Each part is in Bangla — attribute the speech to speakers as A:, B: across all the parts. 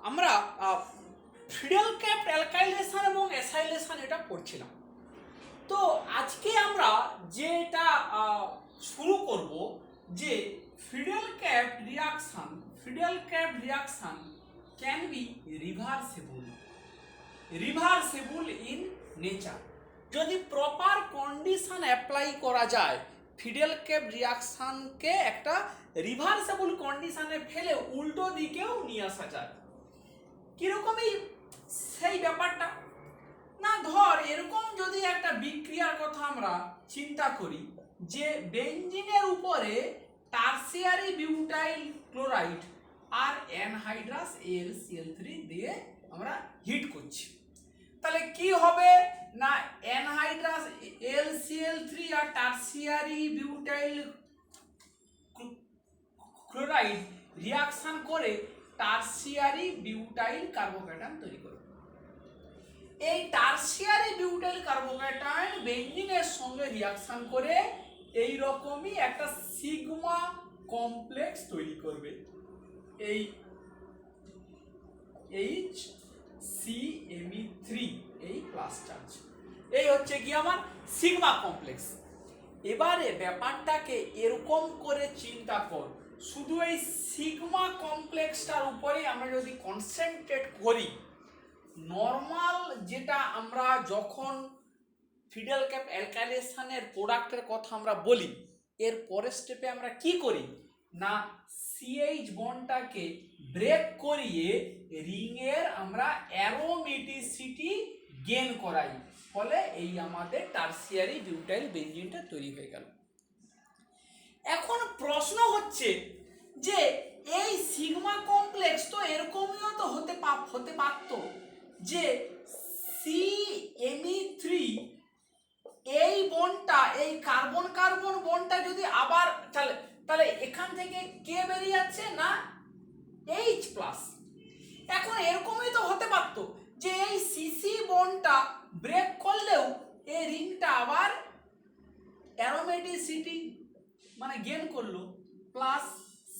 A: আমরা ফিডেল ক্যাপড অ্যালকাইলেশন এবং অ্যাসাইলেশন এটা পড়ছিলাম। তো আজকে আমরা যেটা শুরু করব যে fiddle ক্যাপড reaction can be reversible in nature. যদি প্রপার কন্ডিশন অ্যাপ্লাই করা যায় ফিডেল ক্যাপড রিয়াকশনকে একটা রিভার্সেবল কন্ডিশনে ফেলে উল্টো দিকেও নিয়ে আসা যায়। কিরকমই সেই ব্যাপারটা না, ধর এরকম যদি একটা বিক্রিয়ার কথা আমরা চিন্তা করি যে বেঞ্জিনের উপরে টারসিয়ারি বিউটাইল ক্লোরাইড আর অ্যানহাইড্রাস AlCl3 দিয়ে আমরা হিট করছি, তাহলে কি হবে না অ্যানহাইড্রাস AlCl3 আর টারসিয়ারি বিউটাইল ক্লোরাইড রিয়াকশন করে টারসিয়ারি বিউটাইল কার্বোক্যাটায়ন তৈরি করবে। এই টারসিয়ারি বিউটাইল কার্বোক্যাটায়ন বেঞ্জিনের সঙ্গে রিয়াকশন করে এই রকমই একটা সিগমা কমপ্লেক্স তৈরি করবে, এই HCMe3 এই প্লাস চার্জ। এই হচ্ছে কি আমার সিগমা কমপ্লেক্স। এবারে ব্যাপারটাকে এরকম করে চিন্তা কর, শুধু এই সিগমা কমপ্লেক্সটার উপরেই আমরা যদি কনসেন্ট্রেট করি, নর্মাল যেটা আমরা যখন ফিডেল ক্যাপ অ্যালকাইলেশনের প্রোডাক্টের কথা আমরা বলি, এর পরের স্টেপে আমরা কি করি না CH বন্ডটাকে ব্রেক করিয়ে রিংয়ের আমরা অ্যারোমেটিসিটি গেইন করাই, ফলে এই আমাদের টারসিয়ারি বিউটাইল বেঞ্জিনটা তৈরি হয়ে গেল। এখন প্রশ্ন হচ্ছে যে এই সিগমা কমপ্লেক্স তো এরকমইও তো হতে পারতো যে CMe3 এই বন্ডটা, এই কার্বন কার্বন বন্ডটা যদি আবার তাহলে এখান থেকে কে বেরিয়ে যাচ্ছে না H+। এখন এরকমই তো হতে পারতো যে এই CC বন্ডটা ব্রেক করলেও এই রিংটা আবার অ্যারোমেটিসিটি মানে গেইন করলো, plus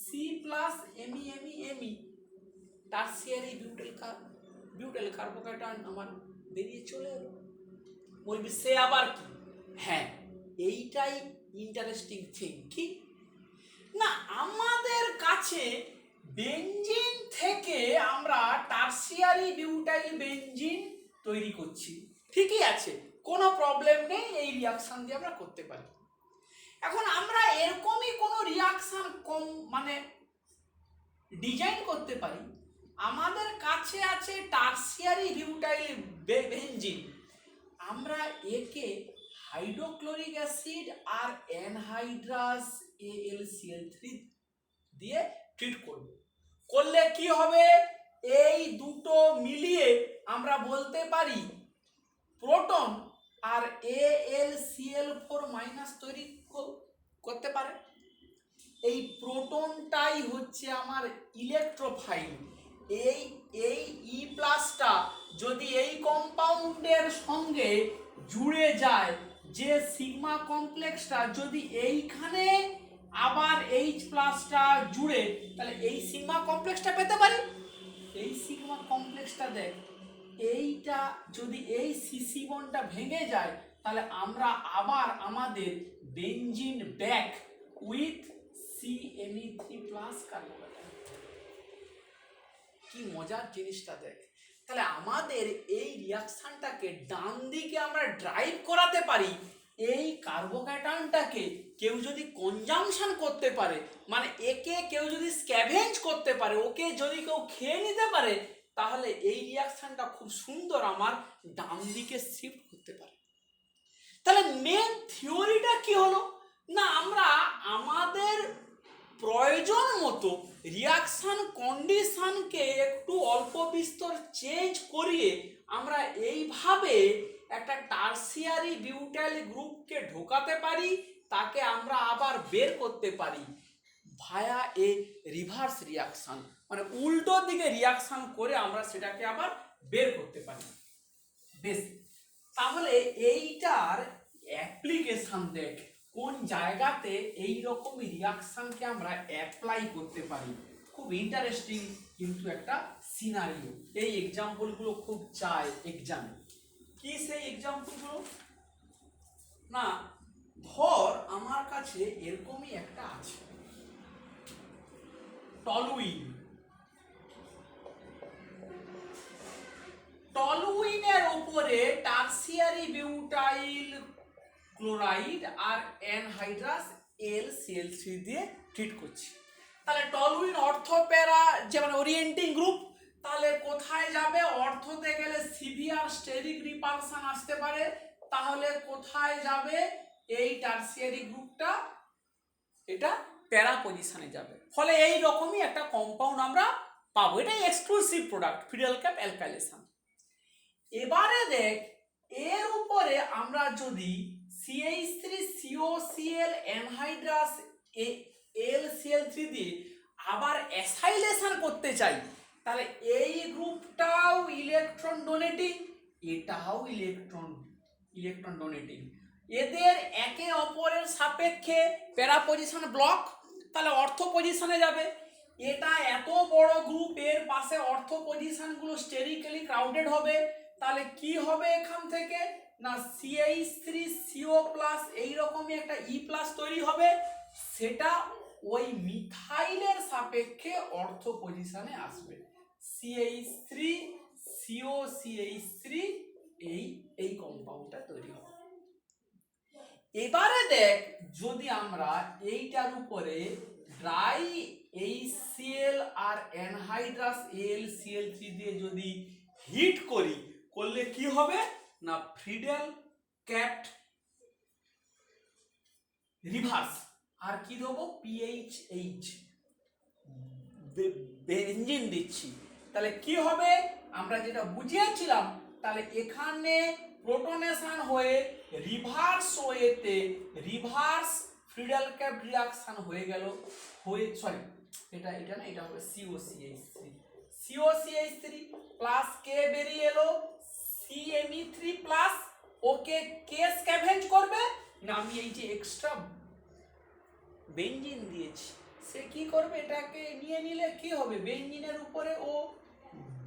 A: C+Me tertiary butyl carbocation আমার বেরিয়ে চলে এলো। বলবি সে আবার কি? হ্যাঁ, এইটাই ইন্টারেস্টিং থিং। কি না আমাদের কাছে বেঞ্জিন থেকে আমরা টারসিয়ারি বিউটাইল বেঞ্জিন তৈরি করছি, ঠিকই আছে, কোনো প্রবলেম নেই, এই রিয়াকশন দিয়ে আমরা করতে পারি। এখন আমরা এরকমই কোনো রিয়াকশন মানে ডিজাইন করতে পারি। আমাদের কাছে আছে টারসিয়ারি বিউটাইল বেঞ্জিন, আমরা একে হাইড্রোক্লোরিক অ্যাসিড আর অ্যানহাইড্রাস AlCl3 দিয়ে ট্রিট করব। করলে কি হবে, এই দুটো মিলিয়ে আমরা বলতে পারি প্রোটন আর AlCl4- তৈরি করতে পারে। এই প্রোটনটাই হচ্ছে আমার ইলেকট্রোফাইল। এই E+টা যদি এই কম্পাউন্ডের সঙ্গে জুড়ে যায়, যে সিগমা কমপ্লেক্সটা যদি এইখানে আবার H+টা জুড়ে, তাহলে এই সিগমা কমপ্লেক্সটা পেতে পারি। এই সিগমা কমপ্লেক্সটা দেখ, এইটা যদি এই CC বন্ডটা ভেঙে যায়, তাহলে আমরা আবার আমাদের benzene back with CMe3+ carbocation. কি মজার জিনিসটা দেখ। তাহলে আমাদের এই রিয়াকশনটাকে ডান দিকে আমরা ড্রাইভ করাতে পারি। এই কার্বোক্যাটায়নটাকে কেউ যদি কনজাংশন করতে পারে, মানে একে কেউ যদি স্ক্যাভেঞ্জ করতে পারে, ওকে যদি কেউ খেয়ে নিতে পারে, তাহলে এই রিয়াকশনটা খুব সুন্দর আমার ডান দিকে শিফট করতে পারে। তাহলে মেন থিওরিটা কি হলো না, আমরা আমাদের প্রয়োজন মতো রিয়াকশন কন্ডিশনকে একটু অল্প বিস্তর চেঞ্জ করিয়ে আমরা এইভাবে একটা টারসিয়ারি বিউটাইল গ্রুপকে ঢোকাতে পারি, তাকে আমরা আবার বের করতে পারি ভায়া এ রিভার্স রিয়াকশন, মানে উল্টো দিকে রিয়াকশন করে আমরা সেটাকে আবার বের করতে পারি। বেশ, তাহলে এইটার অ্যাপ্লিকেশন দেখ, কোন জায়গাতে এই রকম রিয়াকশনকে আমরা অ্যাপ্লাই করতে পারি, খুব ইন্টারেস্টিং কিন্তু একটা সিনারিও। এই এক্সাম্পলগুলো খুব চায় এক্সামে। কি সেই এক্সাম্পলগুলো? না, ধর আমার কাছে এরকমই একটা আছে, টলুইন। টলুইনের উপরে টারসিয়ারি বিউটাইল ক্লোরাইড আর অ্যানহাইড্রাস LCl3 দিয়ে ট্রিট করছি। তাহলে টলুইন অর্থোপ্যারা যেমন ওরিয়েন্টিং গ্রুপ, তাহলে কোথায় যাবে? অর্থতে গেলে সিভিয়ার স্টেরিক রিপালশন আসতে পারে, তাহলে কোথায় যাবে? এই টারসিয়ারি গ্রুপটা এটা প্যারা পজিশনে যাবে। ফলে এই রকমই একটা কম্পাউন্ড আমরা পাবো। এটা exclusive product feudal cap alkylation. এবারে দেখ, এর উপরে আমরা যদি CH3COCl অ্যানহাইড্রাস LCl3 দিয়ে আবার অ্যাসাইলেশন করতে চাই, তাহলে এই গ্রুপটাও ইলেকট্রন ডোনেটিং, এটাও ইলেকট্রন ডোনেটিং। এদের একে অপরের সাপেক্ষে প্যারা পজিশন ব্লক, তাহলে অর্থ পজিশনে যাবে। এটা এত বড় গ্রুপ, এর পাশে অর্থ পজিশনগুলো স্টেরিক্যালি ক্রাউডেড হবে, তাহলে কি হবে এখান থেকে? না CH3CO+ এইরকমই একটা E+ তৈরি হবে, সেটা ওই মিথাইলের সাপেক্ষে অর্থ পজিশনে আসবে। CH3COCH3 এই কম্পাউন্ডটা তৈরি হবে। এবারে দেখ, যদি আমরা এইটার উপরে ড্রাই HCl আর অ্যানহাইড্রাস LCl3 দিয়ে যদি হিট করি, করলে কি হবে? না ফ্রিডেল ক্যাপ্ট রিভার্স আর কি দেবো? PHH বেঞ্জিন দিচ্ছি। তাহলে কি হবে? আমরা যেটা বুঝিয়েছিলাম, তাহলে এখানে প্রোটনেশন হয়ে রিভার্স ওয়েতে রিভার্স ফ্রিডেল ক্যাপ রিঅ্যাকশন হয়ে গেল, এটা হবে COCH3 প্লাস কে বেরিয়ে এলো CMe3 প্লাস, ওকে কে স্ক্যাভেঞ্জ করবে না, আমি এই যে এক্সট্রা বেঞ্জিন দিয়েছি, সে কি করবে? এটাকে নিয়ে নিলে কি হবে? বেঞ্জিনের উপরে ও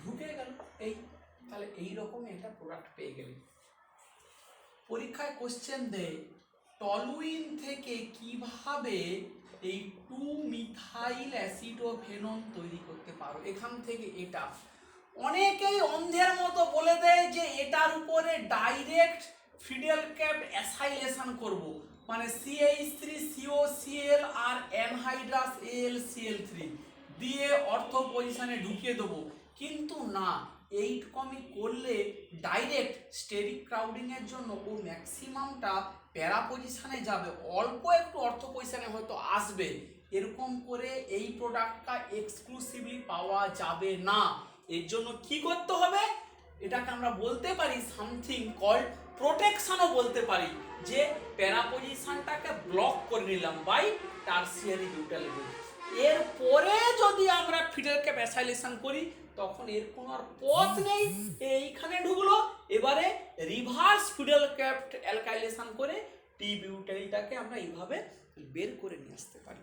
A: ঢুকে গেল। তাহলে এইরকম একটা প্রোডাক্ট পেয়ে গেলে। পরীক্ষায় কোশ্চেন দেয় টলুইন থেকে কিভাবে এই 2-মিথাইল অ্যাসিডোফেনন তৈরি করতে পারো। এখান থেকে এটা অনেকেই অন্ধের মতো বলে দেয় যে এটার উপরে ডাইরেক্ট ফিডেল ক্যাপ অ্যাসাইলেশন করব, মানে CH3COCl আর অ্যানহাইড্রাস LCl3 দিয়ে অর্থ পজিশনে ঢুকিয়ে দেবো। কিন্তু না, এইরকমই করলে ডাইরেক্ট স্টেরিক ক্রাউডিং এর জন্য ও ম্যাক্সিমামটা প্যারা পজিশনে যাবে, অল্প একটু অর্থ পজিশনে হয়তো আসবে। এরকম করে এই প্রোডাক্টটা এক্সক্লুসিভলি পাওয়া যাবে না। এর জন্য কি করতে হবে? এটাকে আমরা বলতে পারি সামথিং কল্ড প্রোটেকশনও বলতে পারি, যে প্যারা পজিশনটাকে ব্লক করে নিলাম বাই টারসিয়ারি বিউটাইল গ্রুপ। এরপরে যদি আমরা ফিডেল ক্যাপ অ্যাসাইলেশন করি, তখন এর কোনো আর পথ নেই, এইখানে ঢুকলো। এবারে রিভার্স ফিডেল ক্যাপ অ্যালকাইলেশন করে টি বিউটাইলটাকে আমরা এইভাবে বের করে নিয়ে আসতে পারি।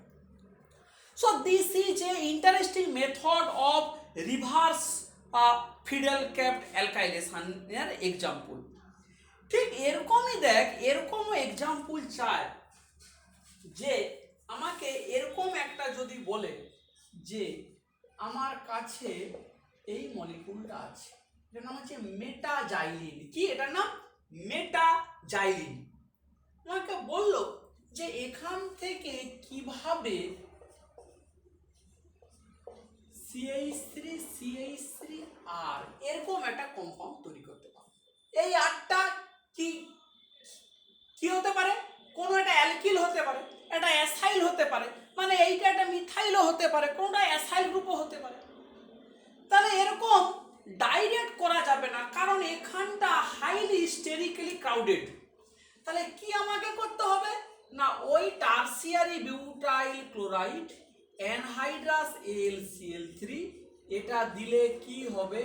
A: So this is a interesting method of reverse Friedel ক্যাপ অ্যালকাইলেশন এর এক্সাম্পল। ঠিক এরকমই দেখ, এরকমও এক্সাম্পল চায় যে আমাকে এরকম একটা যদি বলে যে আমার কাছে এই মলিকুলটা আছে, এটার নাম হচ্ছে মেটাজাইলিন। কি এটার নাম? মেটাজাইলিন। আমাকে বললো যে এখান থেকে কিভাবে CH3CH3R এরকম একটা কম্পাউন্ড তৈরি করতে পারো। এই আটটা কি হতে পারে? কোনো একটা অ্যালকিল হতে পারে, একটা অ্যাসাইল হতে পারে, মানে এইটা একটা মিথাইলও হতে পারে, কোনটা অ্যাসাইল গ্রুপও হতে পারে। তাহলে এরকম ডাইরেক্ট করা যাবে না, কারণ এখানটা হাইলি স্টেরিক্যালি ক্রাউডেড। তাহলে কি আমাকে করতে হবে? না ওই tertiary butyl chloride anhydrous LCl3 এটা দিলে কি হবে?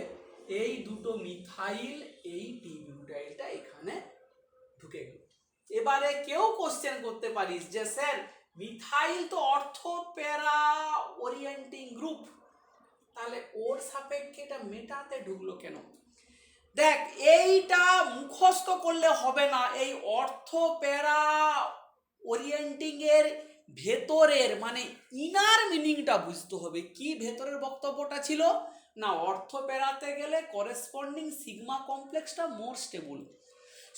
A: এই দুটো মিথাইল এই টি বিউটাইলটা এখানে ঢুকে গেল। এবারে কেউ কোশ্চেন করতে পারিস যে স্যার মিথাইল তো অর্থো প্যারা ওরিয়েন্টিং গ্রুপ, তাহলে ওর সাপেক্ষে এটা মেটাতে ঢুকলো কেন? দেখ, এইটা মুখস্থ করলে হবে না, এই অর্থ প্যারা ওরিয়েন্টিং এর ভেতরের মানে ইনার মিনিংটা বুঝতে হবে। কি ভেতরের বক্তব্যটা ছিল না, অর্থ প্যারাতে গেলে করেসপন্ডিং সিগমা কমপ্লেক্সটা more stable.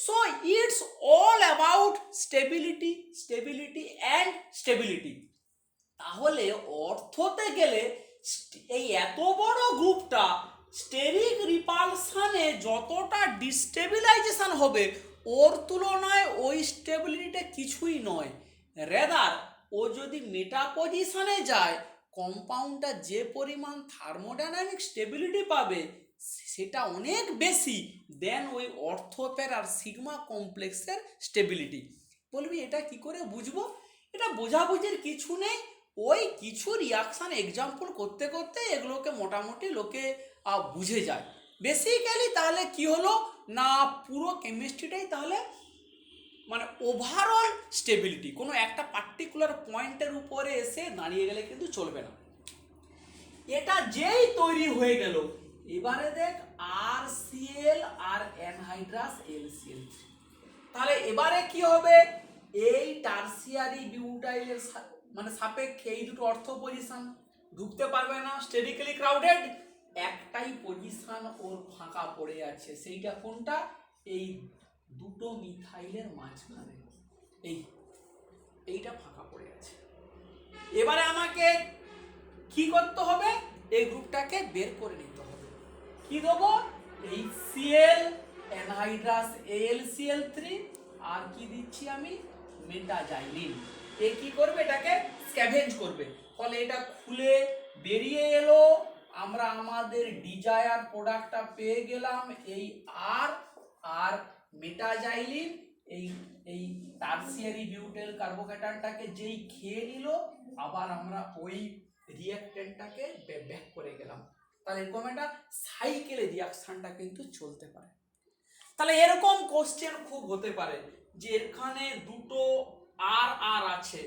A: So it's all about stability, stability and stability. তাহলে অর্থতে গেলে এই এত বড় গ্রুপটা স্টেরিক রিপালশনে যতটা ডিস্টেবিলাইজেশন হবে ওর তুলনায় ওই স্টেবিলিটিটা কিছুই নয়। রেদার ও যদি মেটা পজিশনে যায় কম্পাউন্ডটা যে পরিমাণ থার্মোডাইনামিক স্টেবিলিটি পাবে সেটা অনেক বেশি দেন ওই অর্থোপের আর সিগমা কমপ্লেক্সের স্টেবিলিটি। বলবি এটা কি করে বুঝবো? এটা বোঝাবুঝির কিছু নেই, ওই কিছু রিয়াকশান এক্সাম্পল করতে করতে এগুলোকে মোটামুটি লোকে বুঝে যায় বেসিক্যালি। তাহলে কি হলো না, পুরো কেমিস্ট্রিটাই তাহলে মানে ওভারঅল স্টেবিলিটি, কোনো একটা পার্টিকুলার পয়েন্টের উপরে এসে দাঁড়িয়ে গেলে কিন্তু চলবে না। এটা যেই তৈরি হয়ে গেল, এবারে দেখ RCl আর অ্যানহাইড্রাস LCl, তাহলে এবারে কি হবে, এই টারসিয়ারি বিউটাইলের মানে সাপেক্ষে এই দুটো অর্থ পজিশন ঢুকতে পারবে না, স্টেরিক্যালি ক্রাউডেড। একটাই পজিশন ওর ফাঁকা পড়ে আছে, সেইটা কোনটা, এই দুটো মিথাইলের মাঝখানে এইটা ফাঁকা পড়ে আছে। এবারে আমাকে কি করতে হবে, এই গ্রুপটাকে বের করে নিতে হবে। কি দেবো, এই Cl অ্যানহাইড্রাস AlCl3 আর কি দিচ্ছি আমি, মেটাজাইলিন। এ কি করবে, এটাকে স্ক্যাভেঞ্জ করবে, ফলে এটা খুলে বেরিয়ে এলো, আমরা আমাদের ডিজায়ার প্রোডাক্টটা পেয়ে গেলাম, এই আর মেটাজাইলিন এই টারসিয়ারি বিউটাইল কার্বোক্যাটায়নটাকে যেই খেয়ে নিল, আবার আমরা ওই রিঅ্যাকট্যান্টটাকে ব্যাক করে গেলাম। তাহলে এরকম একটা সাইকেলে রিয়াকশনটা কিন্তু চলতে পারে। তাহলে এরকম কোশ্চেন খুব হতে পারে যে এখানে দুটো আর আছে,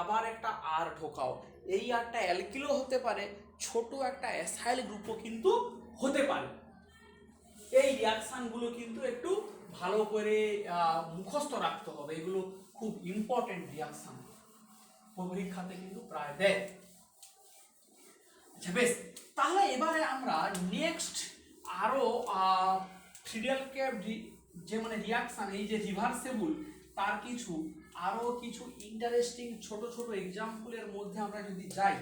A: আবার একটা আর ঢোকাও, এই আরটা অ্যালকিলও হতে পারে, ছোট একটা অ্যাসাইল গ্রুপও কিন্তু হতে পারে। এই রিয়াকশনগুলো কিন্তু একটু ভালো করে মুখস্থ রাখতে হবে, এগুলো খুব ইম্পর্টেন্ট রিয়াকশন, পরীক্ষাতে কিন্তু প্রায় দেয়। আচ্ছা বেশ, তাহলে এবারে আমরা নেক্সট আরো ফ্রিডেলকে যে মানে রিয়াকশন এই যে রিভার্সেবল তার কিছু আরো কিছু ইন্টারেস্টিং ছোট ছোট এক্সাম্পলের মধ্যে আমরা যদি যাই,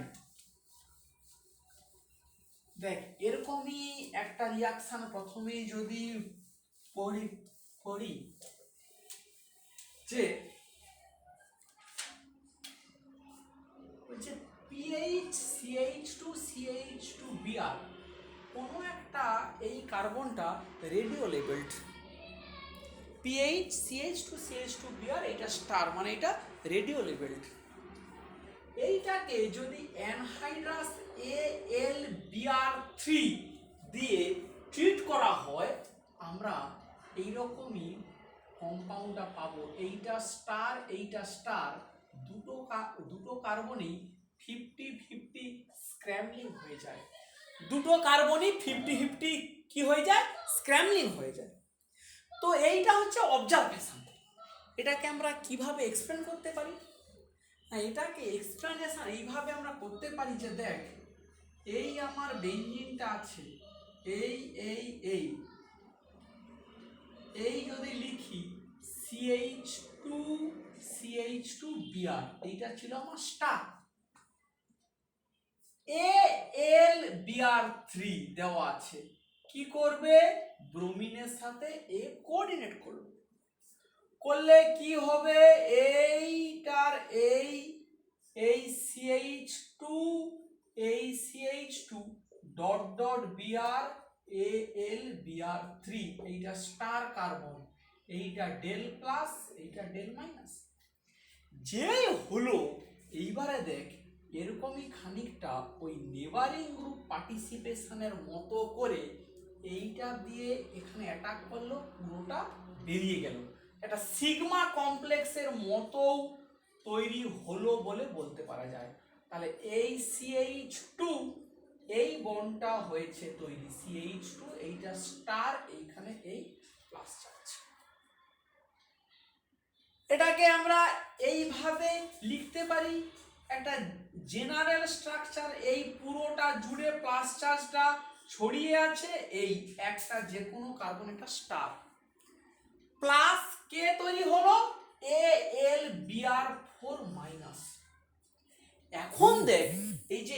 A: দেখ এরকমই একটা রিয়াকশন প্রথমেই যদি পড়ি যে PHCH2CH2Br, কোনো একটা এই কার্বনটা রেডিও লেবেলড, PHCH2CH2Br এটা স্টার মানে এটা রেডিও লেবেলড। এইটাকে যদি অ্যানহাইড্রাস AlBr3 দিয়ে ট্রিট করা হয় আমরা এইরকমই কম্পাউন্ডটা পাবো, এইটা স্টার দুটো কার্বনই 50-50 স্ক্র্যাম্বলিং হয়ে যায়, দুটো কার্বনই 50-50 কি হয়ে যায়, স্ক্র্যাম্বলিং হয়ে যায়। তো এইটা হচ্ছে অবজারভেশন। এটাকে আমরা কিভাবে এক্সপ্লেন করতে পারি, এটাকে এক্সপ্লেনেশন এইভাবে আমরা করতে পারি যে দেখ এই আমার বেঞ্জিনটা আছে, এই যদি লিখি CH2CH2Br, এইটা ছিল আমার স্টার, AlBr3 দেওয়া আছে, কি করবে, ব্রোমিনের সাথে এ কোঅর্ডিনেট করলে কি হবে, এইটার এই CH2 dot dot Br AlBr3, এইটা স্টার কার্বন, এইটা ডেল প্লাস, এইটা ডেল মাইনাস, যে হলো। এইবারে দেখ এরকমই খানিকটা ওই নেবারিং গ্রুপ পার্টিসিপেশনের মতো করে এইটা দিয়ে এখানে অ্যাটাক করলো, পুরোটা বেরিয়ে গেল, একটা সিগমা কমপ্লেক্সের মতো তৈরি হলো বলে বলতে পারা যায়। তাহলে এই CH2 এই বন্ডটা হয়েছে তৈরি CH2, এইটা স্টার, এইখানে এই প্লাস চার্জ। এটাকে আমরা এইভাবে লিখতে পারি, একটা জেনারেল স্ট্রাকচার, এই পুরোটা জুড়ে প্লাস চার্জটা ছড়িয়ে আছে, এই একটা যে কোনো কার্বন একটা স্টার, প্লাস কে তৈরি হলো Al Br4-। এখন দেখ এই যে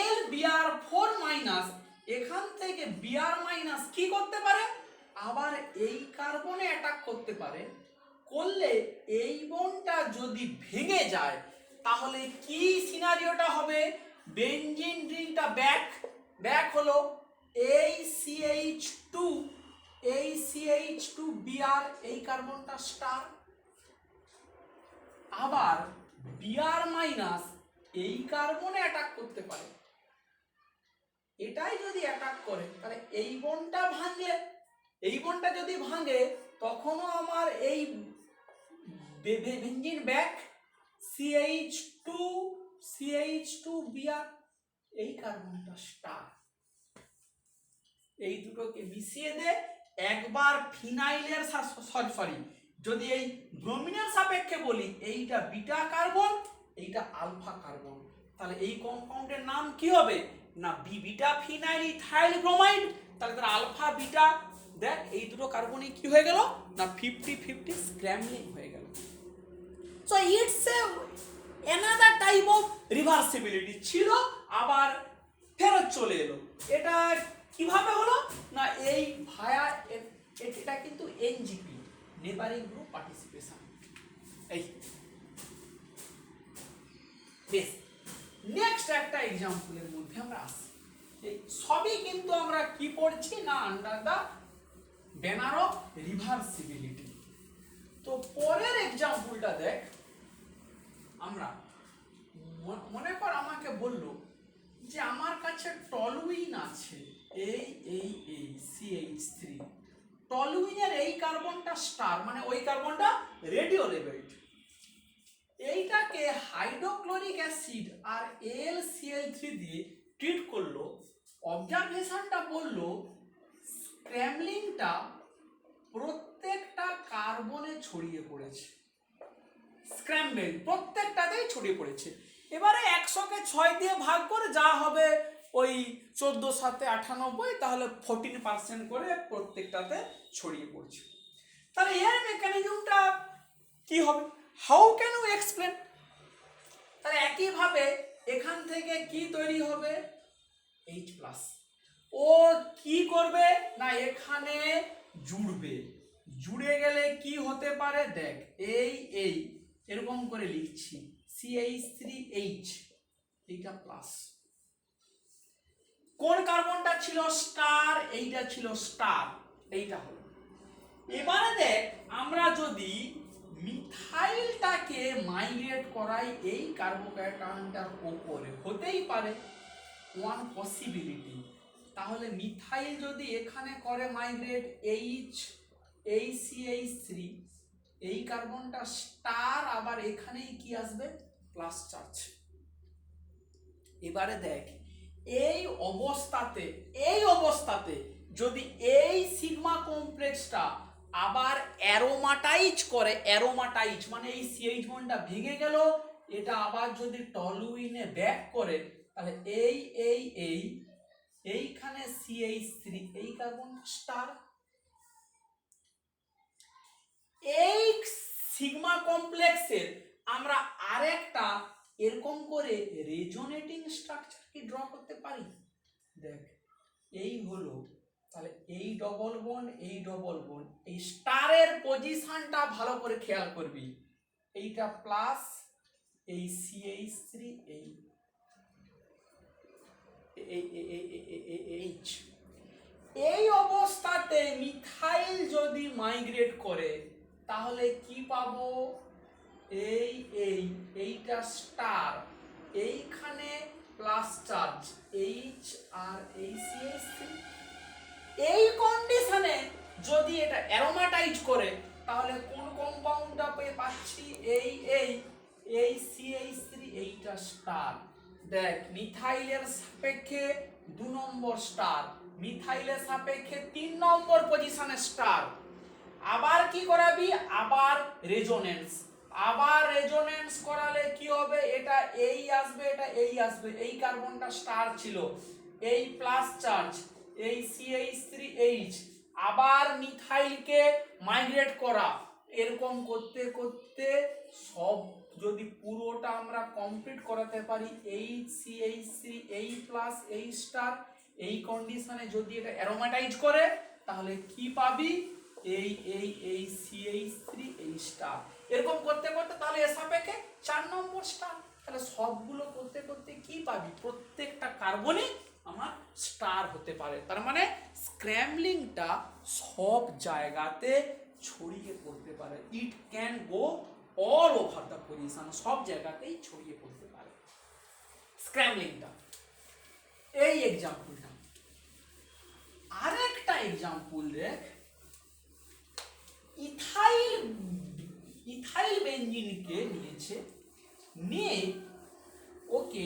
A: Al Br4- এখান থেকে Br- কি করতে পারে, আবার এই কার্বনে অ্যাটাক করতে পারে, করলে এই বন্ডটা যদি ভেঙে যায় তাহলে কি সিনারিওটা হবে, বেনজিন রিংটা ব্যাক হলো, এই CH2 Br, এই কার্বনটা স্টার, আবার Br- এই কার্বনে অ্যাটাক করতে পারে, এটাই যদি অ্যাটাক করে তাহলে এই বন্ডটা ভাঙলে, এই বন্ডটা যদি ভাঙে তখনও আমার এই বেঞ্জিন ব্যাক CH2 Br, এই কার্বনটা স্টার, এই দুটোকে মিশিয়ে দে, একবার ফিনাইলের সরি যদি এই ব্রোমিনের সাপেক্ষে বলি, এইটা বিটা কার্বন, এইটা আলফা কার্বন, তাহলে এই কম্পাউন্ডের নাম কি হবে না বিটা ফিনাইল ইথাইল ব্রোমাইড, তাহলে তার আলফা বিটা, দেখ এই দুটো কার্বনে কি হয়ে গেল না 50-50 স্ক্র্যাম্বলিং হয়ে গেল। So it's another type of reversibility, ছিল আবার ফেরত চলে এলো। এটা কিভাবে হলো না এই ভায়া, এটা কিন্তু এনজিপি, নেবারিং গ্রুপ পার্টিসিপেশন। এই বেশ, নেক্সট একটা এক্সাম্পলের মধ্যে আমরা আসি, এই সবই কিন্তু আমরা কি পড়ছি না under the banner of reversibility. তো পরের এক্সাম্পলটা দেখ, আমরা মনে কর আমাকে বললো যে আমার কাছে টলুইন আছে, এই CH3, টলুইনের এই কার্বনটা স্টার, মানে ওই কার্বনটা রেডিও লেভেলড, এইটাকে হাইড্রোক্লোরিক অ্যাসিড আর AlCl3 দিয়ে ট্রিট করলো, অবজারভেশনটা বললো স্ক্র্যাম্বলিংটা প্রত্যেকটা কার্বনে ছড়িয়ে পড়েছে, স্ক্র্যাম্বল প্রত্যেকটাতেই ছড়িয়ে পড়েছে। এবারে 100-কে 6 দিয়ে ভাগ করে যা হবে ওই 14×7=98, তাহলে 14% করে প্রত্যেকটাতে ছড়িয়ে পড়ছে। তাহলে এর মেকানিজমটা কি হবে, হাউ ক্যান ইউ এক্সপ্লেন? তাহলে একইভাবে এখান থেকে কি তৈরি হবে H+, ও কি করবে না এখানে জুড়বে, জুড়ে গেলে কি হতে পারে দেখ, এই এরকম করে লিখছি CH3H, এইটা প্লাস, কোন কার্বনটা ছিল স্টার, এইটা ছিল স্টার, এইটা হলো। এবারে দেখ আমরা যদি মিথাইলটাকে মাইগ্রেট করাই এই কার্বোক্যাটায়নটার উপরে, হতেই পারে ওয়ান পসিবিলিটি, তাহলে মিথাইল যদি এখানে করে মাইগ্রেট এই CH3, এই কার্বনটা স্টার, আবার এখানেই কি আসবে প্লাস চার্জ। এবারে দেখ এই অবস্থাতে যদি এই সিগমা কমপ্লেক্সটা আবার অ্যারোমাটাইজ করে, অ্যারোমাটাইজ মানে এই CH বন্ডটা ভেঙে গেল, এটা আবার যদি টলুইনে ব্যাক করে, তাহলে এইখানে CH3, এই কার্বন স্টার, এই সিগমা কমপ্লেক্সের আমরা আরেকটা এরকম করে রেজোনেটিং স্ট্রাকচার কি ড্র করতে পারি, দেখ এই হলো, তাহলে এই ডবল বন্ড, এই স্টারের পজিশনটা ভালো করে খেয়াল করবি, এইটা প্লাস, এই CH3, এই অবস্থাতে মিথাইল যদি মাইগ্রেট করে তাহলে কি পাবো, এইটা স্টার, এইখানে প্লাস চার্জ H আর এই CH3, এই কন্ডিশনে যদি এটা অ্যারোমাটাইজ করে তাহলে কোন কম্পাউন্ডটা পাচ্ছি, এই CH3, এইটা স্টার। দেখ মিথাইলের সাপেক্ষে 2 নম্বর স্টার, মিথাইলের সাপেক্ষে 3 নম্বর পজিশনে স্টার। আবার কি করাবি, আবার রেজোনেন্স, আবার রেজোনেন্স করালে কি হবে, এটা এই আসবে, এটা এই আসবে, এই কার্বনটা স্টার ছিল, এই প্লাস চার্জ, এই CH3H, আবার মিথাইলকে মাইগ্রেট করা, এরকম করতে করতে সব যদি পুরোটা আমরা কমপ্লিট করাতে পারি, CH3 এই প্লাস এই স্টার, এই কন্ডিশনে যদি এটা অ্যারোমেটাইজ করে তাহলে কি পাবি, এই CH3 এই স্টার, এরকম করতে করতে তাহলে এর সাপেক্ষে 4 নম্বর স্টার। তাহলে সবগুলো করতে করতে কি পাবি, প্রত্যেকটা কার্বনে আমার স্টার হতে পারে। তার মানে স্ক্র্যাম্বলিংটা সব জায়গাতে ছড়িয়ে পড়তে পারে, it can go all over the position, সব জায়গাতেই ছড়িয়ে পড়তে পারে স্ক্র্যাম্বলিংটা। এই এক্সাম্পলটা, আরেকটা এক্সাম্পল দেখ, ইথাইল বেঞ্জিনকে নিয়েছে, নিয়ে ওকে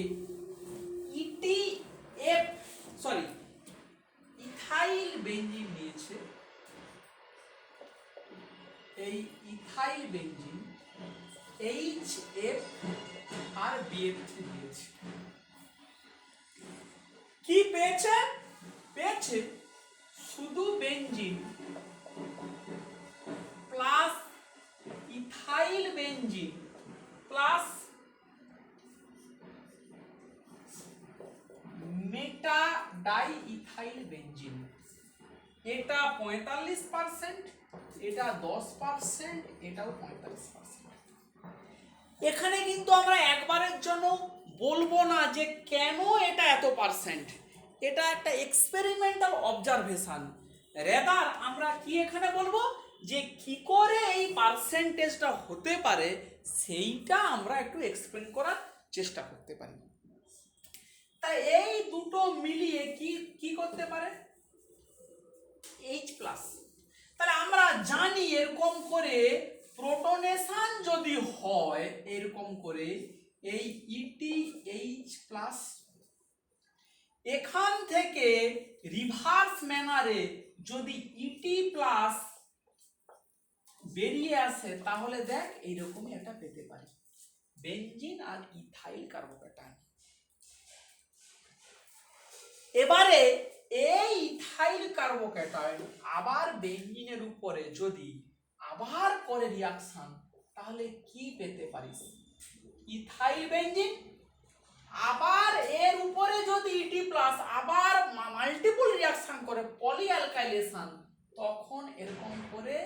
A: ইথাইল বেঞ্জিন নিয়েছে, এই ইথাইল বেঞ্জিন HF আর BF3 দিয়েছে, কি পেয়েছে, পেয়েছে শুধু benzene plus ethyl benzene plus meta diethyl benzene, এটা 45%, এটা 10%, এটাও 45%। এখানে কিন্তু আমরা একবারের জন্য বলবো না যে কেন এটা এত পার্সেন্ট, এটা একটা এক্সপেরিমেন্টাল অবজারভেশন, রেদার আমরা কি এখানে বলবো যে কি করে এই পার্সেন্টেজটা হতে পারে সেইটা আমরা একটু এক্সপ্লেন করার চেষ্টা করতে পারি। তাই এই দুটো মিলিয়ে কি কি করতে পারে, H প্লাস। তাহলে আমরা জানি এরকম করে প্রোটনেশন যদি হয়, এরকম করে এই ETH প্লাস, এখান থেকে রিভার্স ম্যানারে যদি ET প্লাস বেরিয়ে আসে তাহলে দেখ এইরকমই একটা পেতে পারি, বেঞ্জিন আর ইথাইল কার্বোক্যাটায়ন। এবারে এই ইথাইল কার্বোক্যাটায়ন আবার বেঞ্জিনের উপরে যদি আবার করে রিয়াকশন তাহলে কি পেতে পারিস, ইথাইল বেঞ্জিন, আবার এর উপরে যদি ইটি প্লাস আবার মাল্টিপল রিয়াকশন করে পলিঅ্যালকাইলেশন, তখন এরকম করে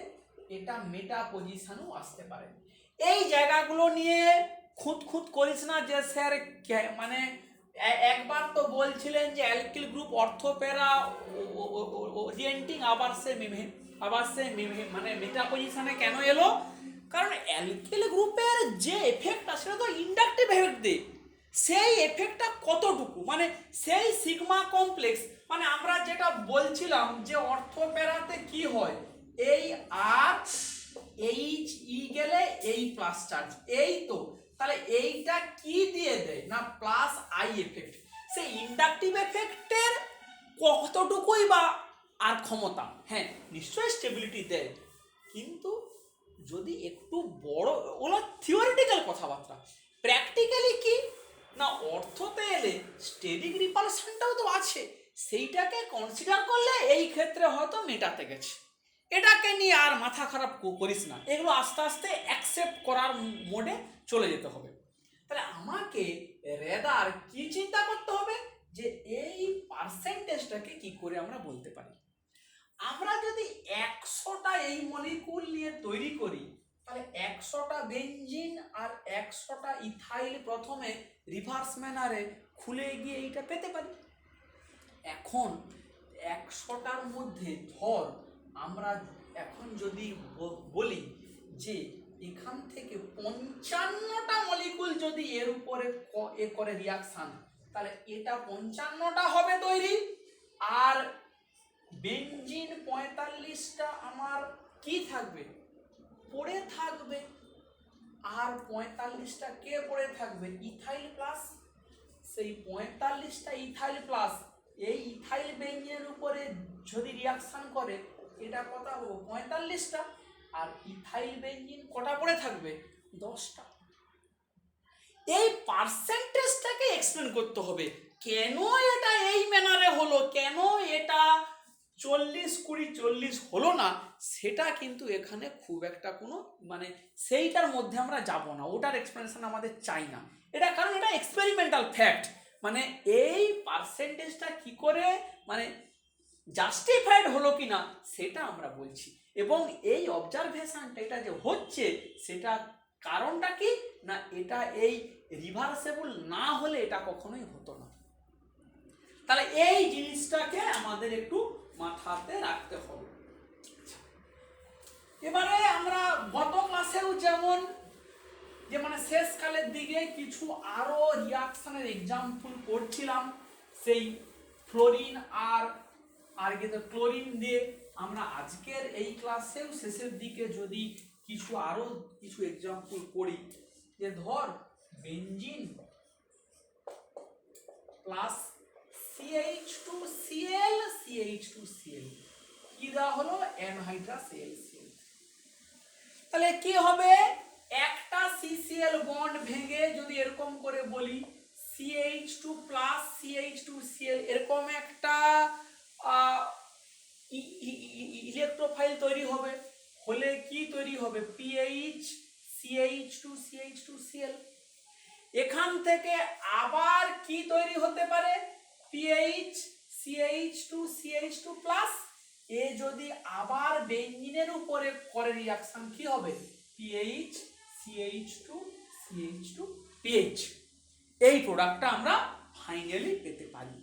A: এটা মেটা পজিশনও আসতে পারে। এই জায়গাগুলো নিয়ে খুঁত করিস না যে স্যার মানে একবার তো বলছিলেন যে অ্যালকিল গ্রুপ অর্থোপেরা ওরিয়েন্টিং, আবার সে মানে মেটা পজিশনে কেন এলো, কারণ অ্যালকিল গ্রুপের যে এফেক্টটা সেটা তো ইন্ডাকটিভ এফেক্ট দেয়, সেই এফেক্টটা কতটুকু, মানে সেই সিগমা কমপ্লেক্স, মানে আমরা যেটা বলছিলাম যে অর্থোপেরাতে কি হয়, এই আর এইচ ই গেলে এই প্লাস চার্জ, এই তো, তাহলে এইটা কি দিয়ে দেয় না প্লাস আই এফেক্ট, সেই ইন্ডাকটিভ এফেক্টের কতটুকুই বা আর ক্ষমতা, হ্যাঁ নিশ্চয়ই স্টেবিলিটি দেয়, কিন্তু যদি একটু বড়, ওগুলো থিওরিটিক্যাল কথাবার্তা, প্র্যাকটিক্যালি কি না অর্থতে এলে স্টেরিক রিপালশনটাও তো আছে, সেইটাকে কনসিডার করলে এই ক্ষেত্রে হয়তো মেটাতে গেছে, এটাকে নিয়ে আর মাথা খারাপ করিস না, এগুলো আস্তে আস্তে অ্যাকসেপ্ট করার মোডে চলে যেতে হবে। তাহলে আমাকে রেদার কি চিন্তা করতে হবে যে এই পার্সেন্টেজটাকে কি করে আমরা বলতে পারি, আমরা যদি 100টা এই মলিকুল নিয়ে তৈরি করি তাহলে 100টা বেঞ্জিন আর 100টা ইথাইল প্রথমে রিভার্স ম্যানারে খুলে গিয়ে এইটা পেতে পারি। এখন 100টার মধ্যে ধর আমরা এখন যদি বলি যে এখান থেকে 55টা মলিকুল যদি এর উপরে করে রিয়াকশন, তাহলে এটা 55টা হবে তৈরি, আর বেঞ্জিন 45টা আমার কি থাকবে, পড়ে থাকবে, আর 45টা কে পড়ে থাকবে, ইথাইল প্লাস, সেই 45টা ইথাইল প্লাস এই ইথাইল বেঞ্জিনের উপরে যদি রিয়াকশন করে এটা কটা হবো 45টা, আর ইথাইল বেঞ্জিন কটা পড়ে থাকবে 10টা। এই পার্সেন্টেজটাকে এক্সপ্লেন করতে হবে, কেন এটা এই ম্যানারে হলো, কেন এটা 40-20-40 হলো না, সেটা কিন্তু এখানে খুব একটা কোনো মানে সেইটার মধ্যে আমরা যাব না, ওটার এক্সপ্লেনেশন আমাদের চাই না। এটা কারণ এটা এক্সপেরিমেন্টাল ফ্যাক্ট, মানে এই পার্সেন্টেজটা কি করে মানে জাস্টিফাইড হলো কিনা সেটা আমরা বলছি। এবং এই অবজারভেশনটা এটা যে হচ্ছে সেটা কারণটা কি না, এটা এই রিভার্সেবল না হলে এটা কখনোই হতো না। তাহলে এই জিনিসটাকে আমাদের একটু মাথাতে রাখতে হবে। এবারে আমরা গত ক্লাসেও যেমন যে মানে শেষকালের দিকে কিছু আরো রিয়াকশনের এক্সাম্পল পড়ছিলাম, সেই ফ্লোরিন আর ক্লোরিন দিয়ে, আমরা আজকের এই ক্লাসেও শেষের দিকে যদি কিছু আরো কিছু এক্সাম্পল পড়ি, যে ধর বেঞ্জিন প্লাস CH2Cl CH2Cl কি দেওয়া হলো অ্যানহাইড্রাস AlCl, তাহলে কি হবে, একটা CCl বন্ড ভেঙে যদি এরকম করে বলি CH2 প্লাস CH2Cl, এরকম একটা ইলেকট্রোফাইল তৈরি হবে, হলে কি তৈরি হবে PH CH2 CH2Cl। এখান থেকে আবার কি তৈরি হতে পারে PH CH2 CH2 প্লাস, এ যদি আবার বেঞ্জিনের উপরে করে রিয়াকশন কি হবে PH CH2 CH2 PH, এই প্রোডাক্টটা আমরা ফাইনালি পেতে পারি।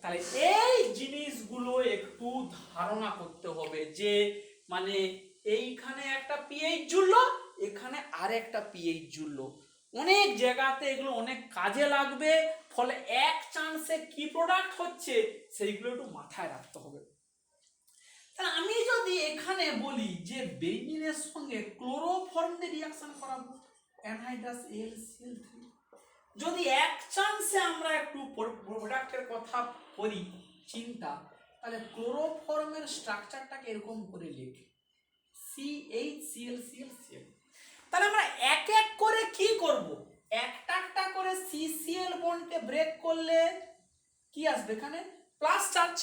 A: তাহলে এই জিনিসগুলো একটু ধারণা করতে হবে যে মানে এইখানে একটা পিএইচ জুড়লো, এখানে আর একটা পিএইচ জুড়লো, অনেক জায়গাতে এগুলো অনেক কাজে লাগবে, ফলে এক চান্সে কি প্রোডাক্ট হচ্ছে সেইগুলো একটু মাথায় রাখতে হবে। তাহলে আমি যদি এখানে বলি যে বেঞ্জিনের সঙ্গে ক্লোরোফর্ম দিয়ে রিয়াকশন করাবো অ্যানহাইড্রাস AlCl3, যদি এক চান্সে আমরা একটু প্রোডাক্টের কথা করি চিন্তা, তাহলে ক্লোরোফর্মের স্ট্রাকচারটাকে এরকম করে লিখি CHClClCl। তাহলে আমরা এক এক করে কি করব, একটা একটা করে CCl বন্ডকে ব্রেক করলে কি আসবে, এখানে প্লাস চার্জ,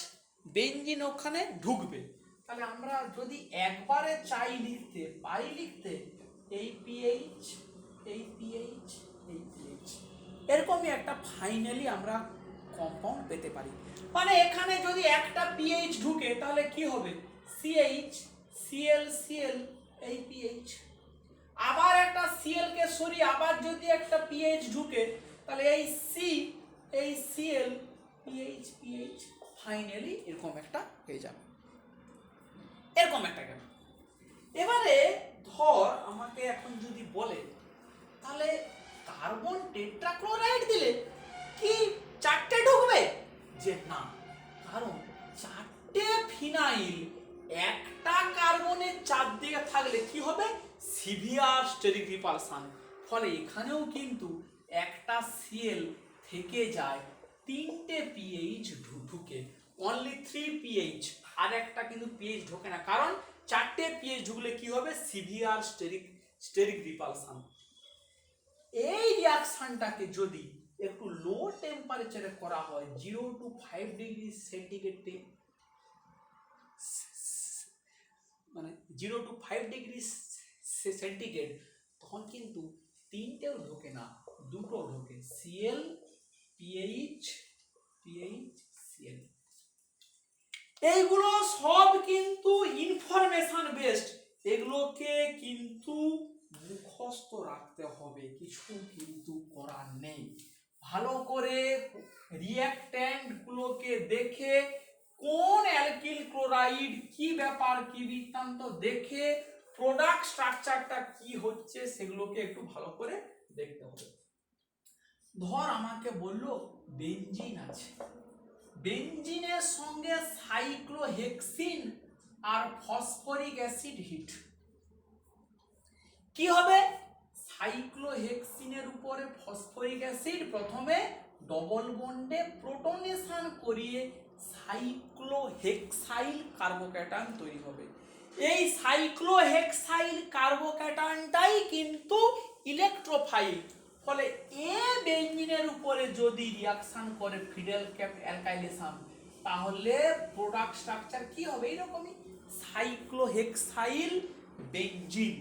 A: বেঞ্জিন ওখানে ঢুকবে। তাহলে আমরা যদি একবারে চাই লিখতে পারি লিখতে এই PH এই PH এই PH, এরকমই একটা ফাইনালি আমরা কম্পাউন্ড পেতে পারি। মানে এখানে যদি একটা PH ঢুকে তাহলে কি হবে CH ClCl এই PH, আবার একটা Cl কে সরিয়ে আবার যদি একটা PH ঢুকে তাহলে এই C এই Cl PH PH, ফাইনালি এরকম একটা হয়ে যাবে, এরকম একটা কেন। এবারে ধর আমাকে এখন যদি বলে তাহলে কার্বন টেট্রাক্লোরাইড দিলে কি 4টে ঢুকবে, যে না, কারণ 4টে ফিনাইল একটা কার্বনের চারদিকে থাকলে কি হবে সিভিয়ার স্টেরিক রিপালশন, ফলে এখানেও কিন্তু একটা Cl থেকে যায় 3টে পিএইচ ঢুকে, অনলি 3 পিএইচ, আর একটা কিন্তু পিএইচ ঢোকে না, কারণ 4টে পিএইচ ঢুকলে কি হবে সিভিয়ার স্টেরিক রিপালশন। এই রিয়াকশনটাকে যদি একটু লো টেম্পারেচারে করা হয় 0 to 5 ডিগ্রি সেন্টিগ্রেডে, মানে 0 to 5 ডিগ্রি সেন্টিগ্রেড, তখন কিন্তু 3টেও ঢোকে না, 2টো ঢোকে Cl PH PH Cl। এইগুলো সব কিন্তু ইনফরমেশন বেসড, এগুলোকে কিন্তু মুখস্থ রাখতে হবে, কিছু কিন্তু করার নেই। ভালো করে রিঅ্যাকট্যান্ট গুলোকে দেখে কোন অ্যালকিল ক্লোরাইড কি ব্যাপার কি বৃত্তান্ত দেখে প্রোডাক্ট স্ট্রাকচারটা কি হচ্ছে সেগুলোকে একটু ভালো করে দেখতে হবে। ধর আমাকে বললো বেঞ্জিন আছে, বেঞ্জিনের সঙ্গে সাইক্লোহেক্সিন আর ফসফরিক অ্যাসিড হিট, কি হবে সাইক্লোহেক্সিনের উপরে ফসফরিক অ্যাসিড প্রথমে ডবল বন্ডে প্রোটনেশন করিয়ে সাইক্লোহেক্সাইল কার্বোক্যাটায়ন তৈরি হবে। এই সাইক্লোহেক্সাইল কার্বোক্যাটায়নটাই কিন্তু ইলেকট্রোফাইল। ফলে এ বেঞ্জিনের উপরে যদি রিয়াকশন করে ফিডেল ক্যাপ অ্যালকাইলেশন, তাহলে প্রোডাক্ট স্ট্রাকচার কি হবে? এইরকমই সাইক্লোহেক্সাইল বেঞ্জিন,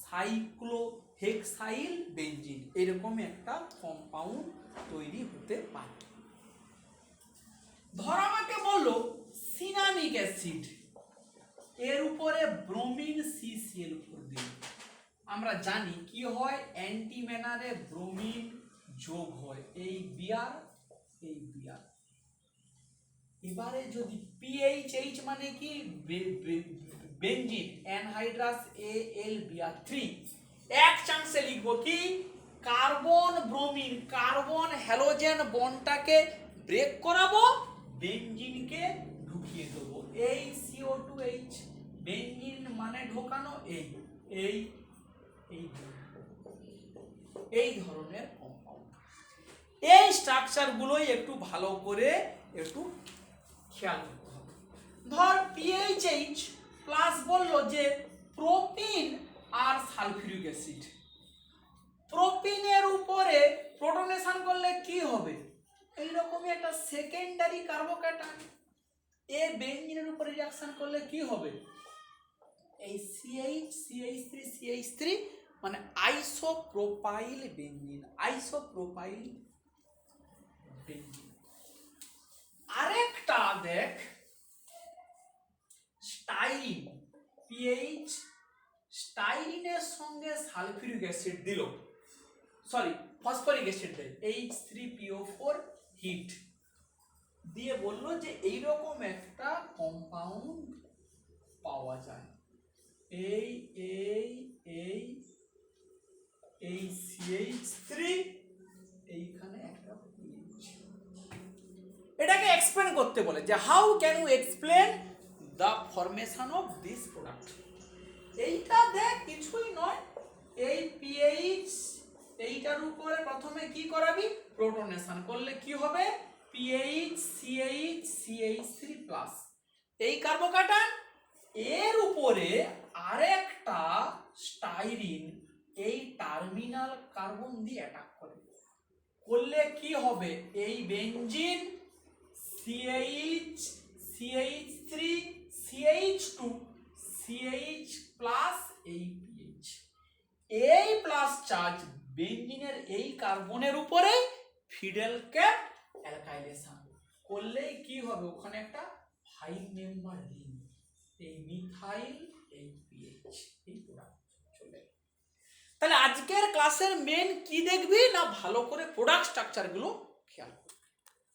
A: সাইক্লোহেক্সাইল বেঞ্জিন এরকম একটা কম্পাউন্ড তৈরি হতে পারে। ধর আমাকে বললো সিনামিক অ্যাসিড, এর উপরে ব্রোমিন সিসিএল উপর দিন। আমরা জানি কি হয়, অ্যান্টিম্যানারে ব্রোমিন যোগ হয়, এই বিআর এই বিআর। এবারে যদি পিএইচএইচ মানে কি বেঞ্জিন অ্যানহাইড্রাস AlBr3, এক চান্সে লিখবো কি কার্বন ব্রোমিন কার্বন হ্যালোজেন বন্ডটাকে ব্রেক করাবো, বেঞ্জিনকে ঢুকিয়ে দেবো, এই CO2H বেঞ্জিন মানে ঢোকানো, এই এই এই ধরনের কম্পাউন্ড। এই স্ট্রাকচারগুলোই একটু ভালো করে একটু খেয়াল করতে হবে। ধর পিএইচএইচ প্লাস বললো যে প্রোপিন আর সালফিউরিক অ্যাসিড, প্রোপিনের উপরে প্রোটনেশন করলে কি হবে? এইরকমই একটা সেকেন্ডারি কার্বোক্যাটায়ন। এ বেঞ্জিনের উপরে রিঅ্যাকশন করলে কি হবে? এই CH3 মানে আইসোপ্রোপাইল বেঞ্জিন, আইসোপ্রোপাইল বেঞ্জিন। আরেকটা দেখ স্টাইরিন, পিএইচ স্টাইরিনের সঙ্গে সালফিউরিক অ্যাসিড দিল, সরি ফসফরিক অ্যাসিড দেয়, H3PO4 হিট দিয়ে বললো যে এইরকম একটা কম্পাউন্ড পাওয়া যায়। এই এই এই এই CH3 এইখানে একটা PH। এটাকে এক্সপ্লেন করতে বলে যে how can you explain the formation of this product. এইটা দেখ কিছুই নয়, এই পিএইচ এইটার উপরে প্রথমে কি করাবি? প্রোটনেশন করলে কি হবে? পিএইচ CH3+, এই কার্বোক্যাটায়ন, এর উপরে আরেকটা স্টাইরিন এই টার্মিনাল কার্বন দিয়ে অ্যাটাক করে, করলে কি হবে? এই বেঞ্জিন CH3 CH2 CH+ এই PH, এই প্লাস চার্জ বেঞ্জিনের এই কার্বনের উপরে ফিডেল ক্যাপ অ্যালকাইলেশন করলে কি হবে? ওখানে একটা 5 মেম্বার রিং, এই মিথাইল এই PH এই প্রোডাক্ট চলে। তাহলে আজকের ক্লাসের মেন কি দেখবি না, ভালো করে প্রোডাক্ট স্ট্রাকচার গুলো খেয়াল।